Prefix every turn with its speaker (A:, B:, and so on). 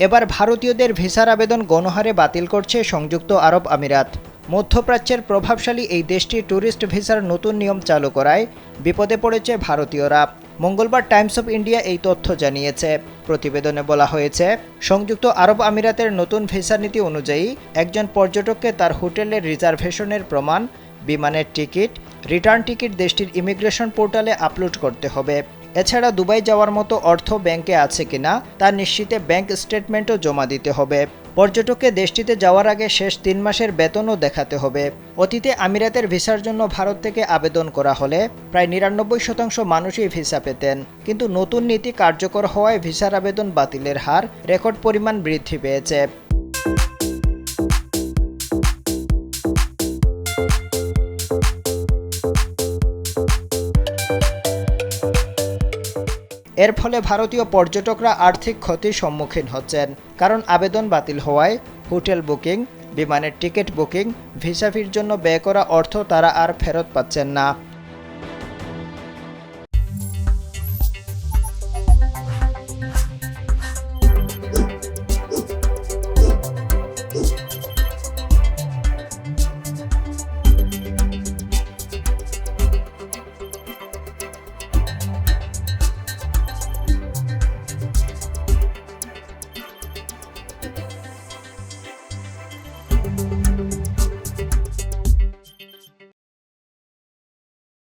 A: এবার ভারতীয়দের ভিসার আবেদন গণহারে বাতিল করছে সংযুক্ত আরব আমিরাত। মধ্যপ্রাচ্যের প্রভাবশালী এই দেশটি ট্যুরিস্ট ভিসার নতুন নিয়ম চালু করায় বিপদে পড়েছে ভারতীয়রা। মঙ্গলবার টাইমস অফ ইন্ডিয়া এই তথ্য জানিয়েছে। প্রতিবেদনে বলা হয়েছে, সংযুক্ত আরব আমিরাতের নতুন ভিসা নীতি অনুযায়ী একজন পর্যটককে তার হোটেলের রিজার্ভেশনের প্রমাণ, বিমানের টিকিট, রিটার্ন টিকিট দেশটির ইমিগ্রেশন পোর্টালে আপলোড করতে হবে। এছাড়া দুবাই যাওয়ার মতো অর্থ ব্যাংকে আছে কিনা তা নিশ্চিতে ব্যাংক স্টেটমেন্টও জমা দিতে হবে। পর্যটককে দেশটিতে যাওয়ার আগে শেষ ৩ মাসের বেতনও দেখাতে হবে। অতীতে আমিরাতের ভিসার জন্য ভারত থেকে আবেদন করা হলে প্রায় ৯৯% মানুষই ভিসা পেতেন, কিন্তু নতুন নীতি কার্যকর হওয়ায় ভিসার আবেদন বাতিলের হার রেকর্ড পরিমাণ বৃদ্ধি পেয়েছে। এর ফলে ভারতীয় পর্যটকরা আর্থিক ক্ষতির সম্মুখীন হচ্ছেন, কারণ আবেদন বাতিল হওয়ায় হোটেল বুকিং, বিমানের টিকিট বুকিং, ভিসা ফির জন্য ব্যয় করা অর্থ তারা আর ফেরত পাচ্ছেন না।